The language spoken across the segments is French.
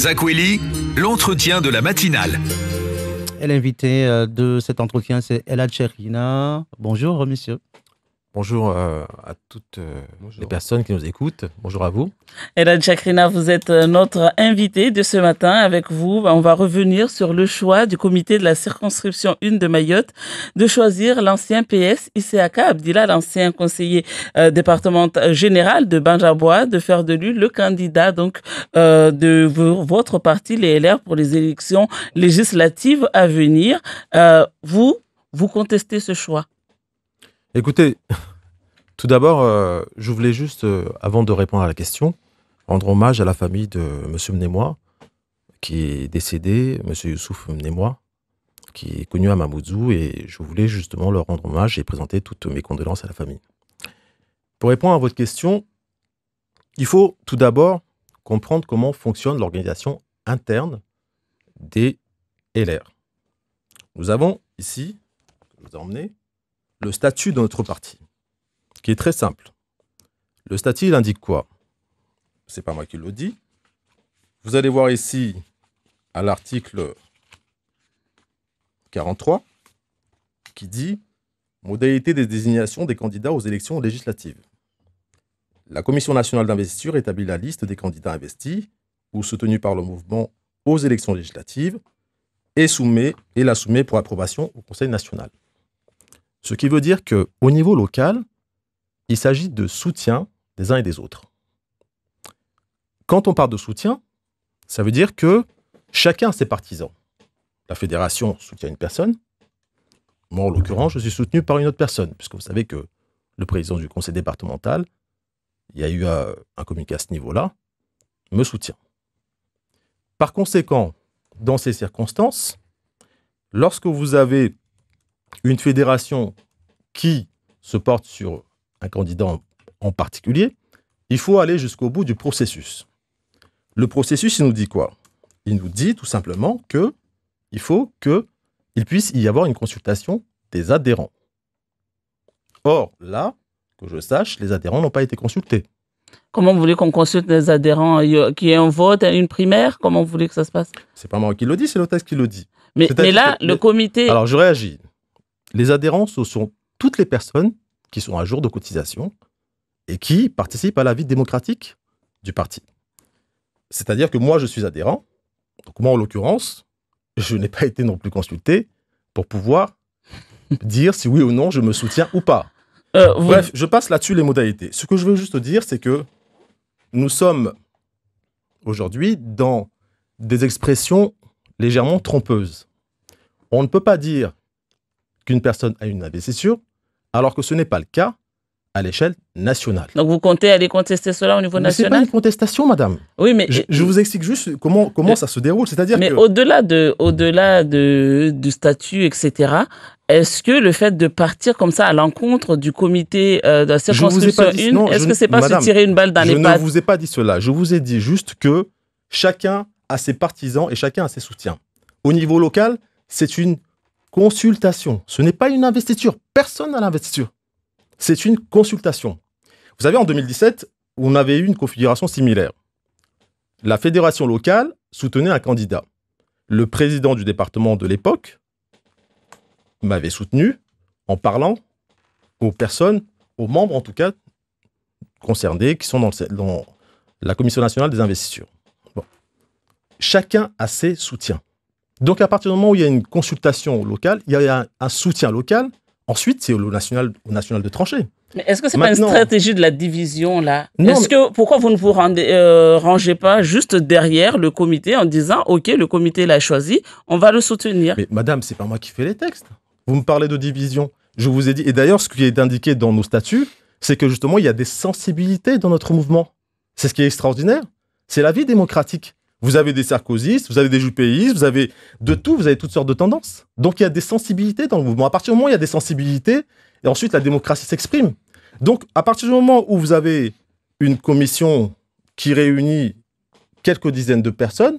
Zakweli, l'entretien de la matinale. Et l'invité de cet entretien, c'est Ella Tcherina. Bonjour, monsieur. Bonjour à toutes les personnes qui nous écoutent. Bonjour à vous. Ella Tcherina, vous êtes notre invité de ce matin. Avec vous, on va revenir sur le choix du comité de la circonscription 1 de Mayotte de choisir l'ancien PS Isséaka Abdillah, l'ancien conseiller départemental général de Banjabois, de faire de lui le candidat donc de votre parti, les LR, pour les élections législatives à venir. Vous contestez ce choix? Écoutez, tout d'abord, je voulais juste, avant de répondre à la question, rendre hommage à la famille de M. Mnemois, qui est décédé, M. Youssouf Mnemois, qui est connu à Mamoudzou, et je voulais justement leur rendre hommage et présenter toutes mes condoléances à la famille. Pour répondre à votre question, il faut tout d'abord comprendre comment fonctionne l'organisation interne des LR. Nous avons ici, je vous ai emmené, le statut de notre parti, qui est très simple. Le statut, il indique quoi? C'est pas moi qui le dis. Vous allez voir ici, à l'article 43, qui dit « Modalité des désignations des candidats aux élections législatives. La Commission nationale d'investiture établit la liste des candidats investis ou soutenus par le mouvement aux élections législatives et la soumet pour approbation au Conseil national. » Ce qui veut dire qu'au niveau local, il s'agit de soutien des uns et des autres. Quand on parle de soutien, ça veut dire que chacun a ses partisans. La fédération soutient une personne. Moi, en l'occurrence, je suis soutenu par une autre personne, puisque vous savez que le président du conseil départemental, il y a eu un communiqué à ce niveau-là, me soutient. Par conséquent, dans ces circonstances, lorsque vous avez une fédération qui se porte sur un candidat en particulier, il faut aller jusqu'au bout du processus. Le processus, il nous dit quoi? Il nous dit tout simplement qu'il faut qu'il puisse y avoir une consultation des adhérents. Or, là, que je sache, les adhérents n'ont pas été consultés. Comment vous voulez qu'on consulte les adhérents? Qu'il y ait un vote, une primaire? Comment vous voulez que ça se passe? C'est pas moi qui le dis, c'est le texte qui le dit. Mais là, le comité... Alors, je réagis. Les adhérents, ce sont toutes les personnes qui sont à jour de cotisation et qui participent à la vie démocratique du parti. C'est-à-dire que moi, je suis adhérent. Donc moi, en l'occurrence, je n'ai pas été non plus consulté pour pouvoir dire si oui ou non je me soutiens ou pas. Bref, je passe là-dessus les modalités. Ce que je veux juste dire, c'est que nous sommes aujourd'hui dans des expressions légèrement trompeuses. On ne peut pas dire qu'une personne a une investiture, alors que ce n'est pas le cas à l'échelle nationale. Donc vous comptez aller contester cela au niveau national? Ce n'est pas une contestation, madame. Oui, mais... Je vous explique juste comment ça se déroule. C'est-à-dire mais au-delà du statut, etc., est-ce que le fait de partir comme ça à l'encontre du comité de la circonscription 1, est-ce que ce n'est pas se tirer une balle dans les pattes? Je ne vous ai pas dit cela. Je vous ai dit juste que chacun a ses partisans et chacun a ses soutiens. Au niveau local, c'est une consultation. Ce n'est pas une investiture. Personne n'a l'investiture. C'est une consultation. Vous savez, en 2017, on avait eu une configuration similaire. La fédération locale soutenait un candidat. Le président du département de l'époque m'avait soutenu en parlant aux personnes, aux membres en tout cas, concernés, qui sont dans la Commission nationale des investitures. Bon. Chacun a ses soutiens. Donc, à partir du moment où il y a une consultation locale, il y a un soutien local. Ensuite, c'est au national de trancher. Mais est-ce que ce n'est pas une stratégie de la division, là? Pourquoi vous ne vous rangez pas juste derrière le comité en disant « Ok, le comité l'a choisi, on va le soutenir ». Mais madame, ce n'est pas moi qui fais les textes. Vous me parlez de division. Je vous ai dit... Et d'ailleurs, ce qui est indiqué dans nos statuts, c'est que justement, il y a des sensibilités dans notre mouvement. C'est ce qui est extraordinaire. C'est la vie démocratique. Vous avez des sarkozystes, vous avez des jupéistes, vous avez de tout, vous avez toutes sortes de tendances. Donc il y a des sensibilités dans le mouvement. À partir du moment où il y a des sensibilités, et ensuite la démocratie s'exprime. Donc à partir du moment où vous avez une commission qui réunit quelques dizaines de personnes,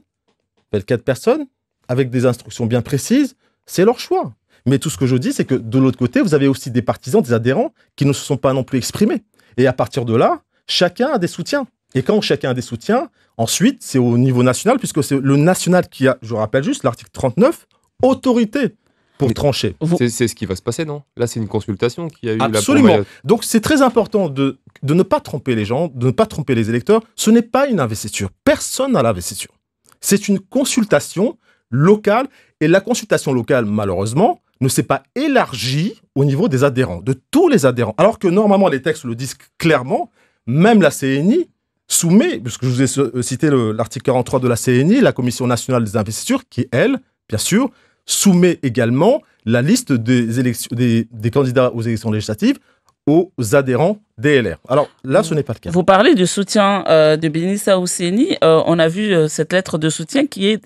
4 personnes, avec des instructions bien précises, c'est leur choix. Mais tout ce que je dis, c'est que de l'autre côté, vous avez aussi des partisans, des adhérents qui ne se sont pas non plus exprimés. Et à partir de là, chacun a des soutiens. Et quand chacun a des soutiens, ensuite, c'est au niveau national, puisque c'est le national qui a, je rappelle juste, l'article 39, autorité pour trancher. C'est ce qui va se passer, non? Là, c'est une consultation qui a eu. Absolument. Donc, c'est très important de ne pas tromper les gens, de ne pas tromper les électeurs. Ce n'est pas une investiture. Personne n'a l'investiture. C'est une consultation locale. Et la consultation locale, malheureusement, ne s'est pas élargie au niveau des adhérents, de tous les adhérents. Alors que normalement, les textes le disent clairement, même la CNI soumet, puisque je vous ai cité l'article 43 de la CNI, la Commission nationale des investitures, qui, elle, bien sûr, soumet également la liste des candidats aux élections législatives aux adhérents DLR. Alors là, ce n'est pas le cas. Vous parlez du soutien de Benissa Ouseni. On a vu cette lettre de soutien qui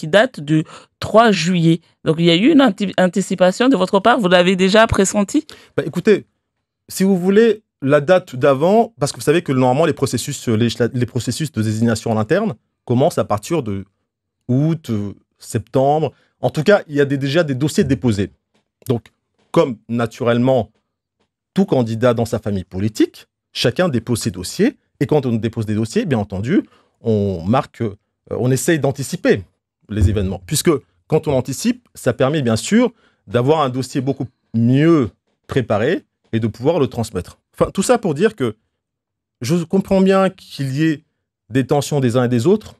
date du 3 juillet. Donc il y a eu une anticipation de votre part. Vous l'avez déjà pressenti? Écoutez, si vous voulez, la date d'avant, parce que vous savez que normalement les processus de désignation en interne commencent à partir de août, septembre. En tout cas, il y a déjà des dossiers déposés. Donc, comme naturellement tout candidat dans sa famille politique, chacun dépose ses dossiers. Et quand on dépose des dossiers, bien entendu, on essaye d'anticiper les événements. Puisque quand on anticipe, ça permet bien sûr d'avoir un dossier beaucoup mieux préparé et de pouvoir le transmettre. Enfin, tout ça pour dire que je comprends bien qu'il y ait des tensions des uns et des autres,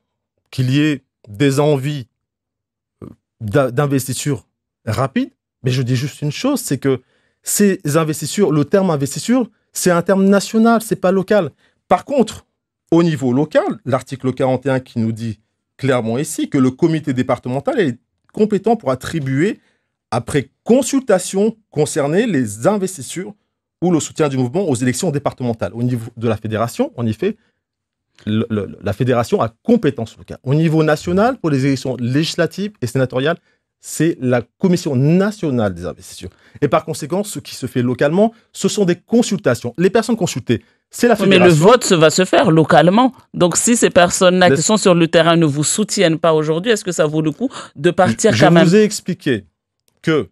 qu'il y ait des envies d'investiture rapide, mais je dis juste une chose, c'est que ces investitures, le terme investiture, c'est un terme national, c'est pas local. Par contre, au niveau local, l'article 41 qui nous dit clairement ici que le comité départemental est compétent pour attribuer, après consultation, concerner les investitures ou le soutien du mouvement aux élections départementales. Au niveau de la fédération, en effet, la fédération a compétence locale. Au niveau national, pour les élections législatives et sénatoriales, c'est la Commission nationale des investitures. Et par conséquent, ce qui se fait localement, ce sont des consultations. Les personnes consultées, c'est la fédération. Mais le vote va se faire localement. Donc si ces personnes-là qui sont sur le terrain ne vous soutiennent pas aujourd'hui, est-ce que ça vaut le coup de partir quand même? Je vous ai expliqué que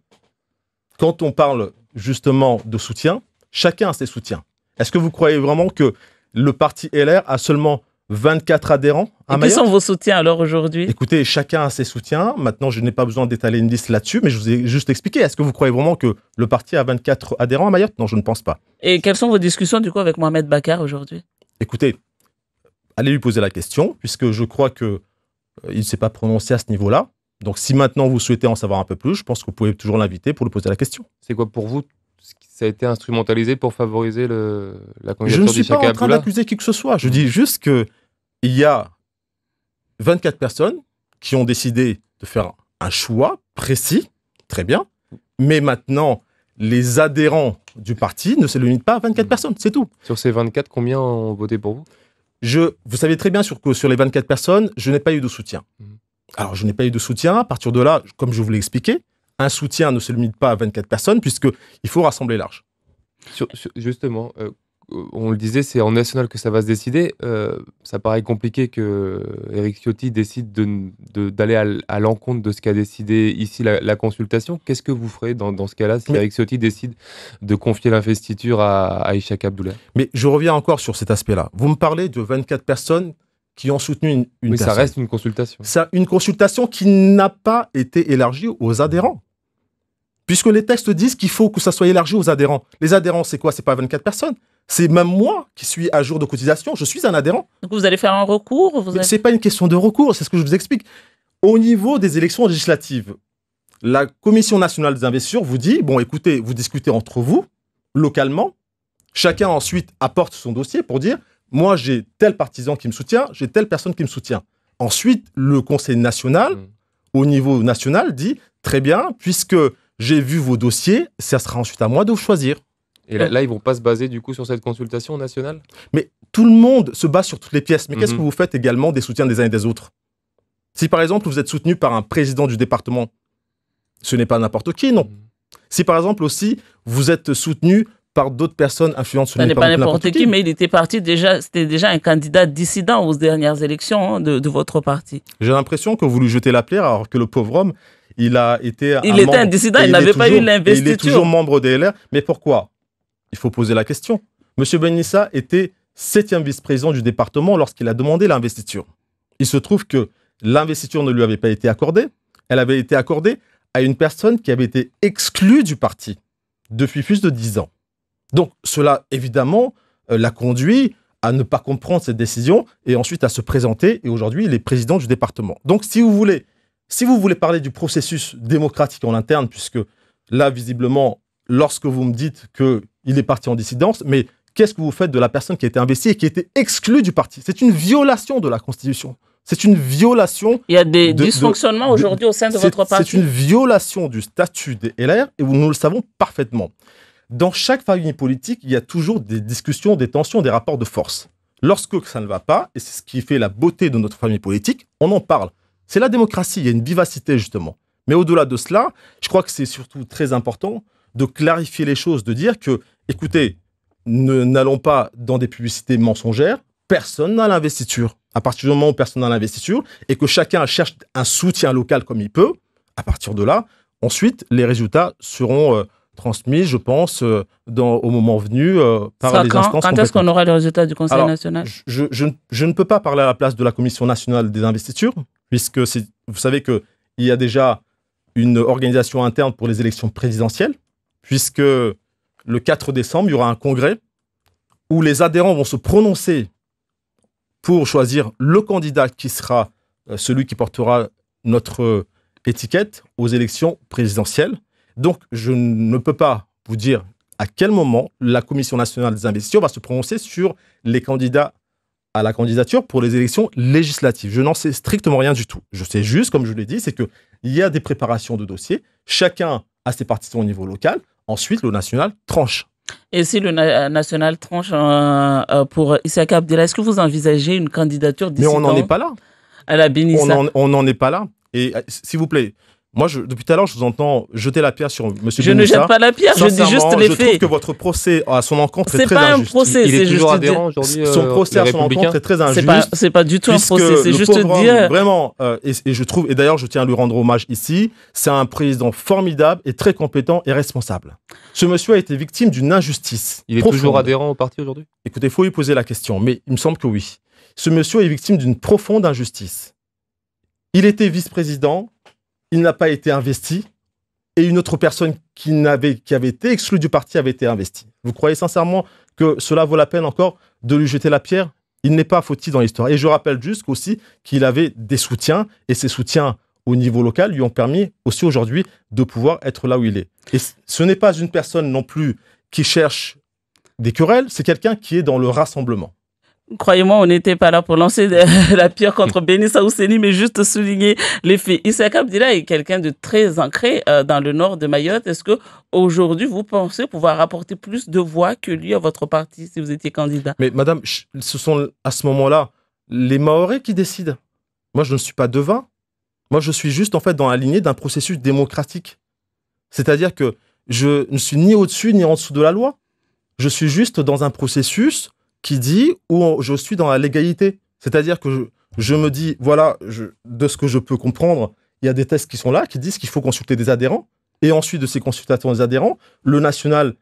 quand on parle justement de soutien, chacun a ses soutiens. Est-ce que vous croyez vraiment que le parti LR a seulement 24 adhérents à Mayotte? Qui sont vos soutiens alors aujourd'hui? Écoutez, chacun a ses soutiens. Maintenant, je n'ai pas besoin d'étaler une liste là-dessus, mais je vous ai juste expliqué. Est-ce que vous croyez vraiment que le parti a 24 adhérents à Mayotte? Non, je ne pense pas. Et quelles sont vos discussions du coup avec Mohamed Bakar aujourd'hui? Écoutez, allez lui poser la question, puisque je crois qu'il ne s'est pas prononcé à ce niveau-là. Donc si maintenant vous souhaitez en savoir un peu plus, je pense que vous pouvez toujours l'inviter pour lui poser la question. C'est quoi pour vous? Ça a été instrumentalisé pour favoriser la candidature d'Ishaka Abdoula? Je ne suis pas en train d'accuser qui que ce soit. Je dis juste qu'il y a 24 personnes qui ont décidé de faire un choix précis, très bien, mais maintenant, les adhérents du parti ne se limitent pas à 24 personnes, c'est tout. Sur ces 24, combien ont voté pour vous? Vous savez très bien que sur les 24 personnes, je n'ai pas eu de soutien. Alors, je n'ai pas eu de soutien. À partir de là, comme je vous l'ai expliqué, un soutien ne se limite pas à 24 personnes puisqu'il faut rassembler large. Justement, on le disait, c'est en national que ça va se décider. Ça paraît compliqué que Éric Ciotti décide d'aller à l'encontre de ce qu'a décidé ici la consultation. Qu'est-ce que vous ferez dans ce cas-là si Éric Ciotti décide de confier l'investiture à Ishaka Abdoula? Mais je reviens encore sur cet aspect-là. Vous me parlez de 24 personnes qui ont soutenu une personne. Ça reste une consultation. Une consultation qui n'a pas été élargie aux adhérents. Puisque les textes disent qu'il faut que ça soit élargi aux adhérents. Les adhérents, c'est quoi? C'est pas 24 personnes. C'est même moi qui suis à jour de cotisation. Je suis un adhérent. Donc vous allez faire un recours? C'est pas une question de recours, c'est ce que je vous explique. Au niveau des élections législatives, la Commission nationale des investitures vous dit, bon écoutez, vous discutez entre vous, localement. Chacun ensuite apporte son dossier pour dire, moi j'ai tel partisan qui me soutient, j'ai telle personne qui me soutient. Ensuite, le Conseil national, au niveau national, dit, très bien, puisque j'ai vu vos dossiers, ça sera ensuite à moi de vous choisir. Et là, ils ne vont pas se baser du coup sur cette consultation nationale? Mais tout le monde se base sur toutes les pièces. Mais qu'est-ce que vous faites également des soutiens des uns et des autres? Si par exemple vous êtes soutenu par un président du département, ce n'est pas n'importe qui, non. Si par exemple aussi vous êtes soutenu par d'autres personnes influentes, ce n'est pas n'importe qui. Mais il était c'était déjà un candidat dissident aux dernières élections de votre parti. J'ai l'impression que vous lui jetez la pierre alors que le pauvre homme, il était un dissident, il n'avait pas eu l'investiture. Il est toujours membre des LR. Mais pourquoi? Il faut poser la question. Monsieur Benissa était 7e vice-président du département lorsqu'il a demandé l'investiture. Il se trouve que l'investiture ne lui avait pas été accordée. Elle avait été accordée à une personne qui avait été exclue du parti depuis plus de 10 ans. Donc, cela, évidemment, l'a conduit à ne pas comprendre cette décision et ensuite à se présenter. Et aujourd'hui, il est président du département. Donc, si vous voulez parler du processus démocratique en interne, puisque là, visiblement, lorsque vous me dites qu'il est parti en dissidence, mais qu'est-ce que vous faites de la personne qui a été investie et qui a été exclue du parti? C'est une violation de la Constitution. C'est une violation... Il y a des dysfonctionnements aujourd'hui au sein de votre parti. C'est une violation du statut des LR et nous le savons parfaitement. Dans chaque famille politique, il y a toujours des discussions, des tensions, des rapports de force. Lorsque ça ne va pas, et c'est ce qui fait la beauté de notre famille politique, on en parle. C'est la démocratie, il y a une vivacité justement. Mais au-delà de cela, je crois que c'est surtout très important de clarifier les choses, de dire que, écoutez, n'allons pas dans des publicités mensongères, personne n'a l'investiture. À partir du moment où personne n'a l'investiture et que chacun cherche un soutien local comme il peut, à partir de là, ensuite, les résultats seront transmis, je pense, au moment venu par les instances compétentes. Quand est-ce qu'on aura les résultats du Conseil national? Je ne peux pas parler à la place de la Commission nationale des investitures, puisque vous savez qu'il y a déjà une organisation interne pour les élections présidentielles, puisque le 4 décembre, il y aura un congrès où les adhérents vont se prononcer pour choisir le candidat qui sera celui qui portera notre étiquette aux élections présidentielles. Donc, je ne peux pas vous dire à quel moment la Commission nationale des investitures va se prononcer sur les candidats à la candidature pour les élections législatives. Je n'en sais strictement rien du tout. Je sais juste, comme je l'ai dit, c'est qu'il y a des préparations de dossiers. Chacun a ses partisans au niveau local. Ensuite, le national tranche. Et si le national tranche pour Issaka Abdillah, est-ce que vous envisagez une candidature dissidente? Mais on n'en est pas là. À la Bénissa. On n'en est pas là. Et s'il vous plaît, moi, depuis tout à l'heure, je vous entends jeter la pierre sur M. Bénissa. Je ne jette pas la pierre, je dis juste les faits. Je trouve que votre procès à son encontre est très injuste. C'est pas un procès, il est toujours adhérent aujourd'hui. Son procès à son encontre est très injuste. C'est pas du tout un procès, c'est juste dire... Vraiment, et je trouve, et d'ailleurs, je tiens à lui rendre hommage ici, c'est un président formidable et très compétent et responsable. Ce monsieur a été victime d'une injustice. Il est toujours adhérent au parti aujourd'hui? Écoutez, il faut lui poser la question, mais il me semble que oui. Ce monsieur est victime d'une profonde injustice. Il était vice-président, il n'a pas été investi, et une autre personne qui avait été exclue du parti avait été investie. Vous croyez sincèrement que cela vaut la peine encore de lui jeter la pierre? Il n'est pas fautif dans l'histoire. Et je rappelle juste aussi qu'il avait des soutiens, et ces soutiens au niveau local lui ont permis aussi aujourd'hui de pouvoir être là où il est. Et ce n'est pas une personne non plus qui cherche des querelles, c'est quelqu'un qui est dans le rassemblement. Croyez-moi, on n'était pas là pour lancer la pierre contre Benissa Ousseni, mais juste souligner les faits. Issaka Abdillah est quelqu'un de très ancré dans le nord de Mayotte. Est-ce que aujourd'hui vous pensez pouvoir apporter plus de voix que lui à votre parti si vous étiez candidat? Mais madame, ce sont à ce moment-là les Mahorais qui décident. Moi, je ne suis pas devin. Moi, je suis juste en fait dans la lignée d'un processus démocratique. C'est-à-dire que je ne suis ni au-dessus ni en dessous de la loi. Je suis juste dans un processus qui dit où je suis dans la légalité. C'est-à-dire que je me dis, voilà, de ce que je peux comprendre, il y a des tests qui sont là, qui disent qu'il faut consulter des adhérents. Et ensuite de ces consultations des adhérents, le national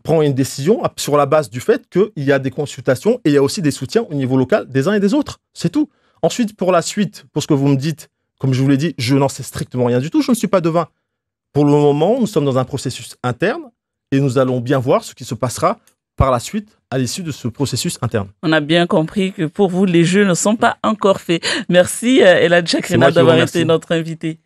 prend une décision sur la base du fait qu'il y a des consultations et il y a aussi des soutiens au niveau local des uns et des autres. C'est tout. Ensuite, pour la suite, pour ce que vous me dites, comme je vous l'ai dit, je n'en sais strictement rien du tout. Je ne suis pas devin. Pour le moment, nous sommes dans un processus interne et nous allons bien voir ce qui se passera par la suite à l'issue de ce processus interne. On a bien compris que pour vous, les jeux ne sont pas encore faits. Merci Elad Chakrina d'avoir été notre invité.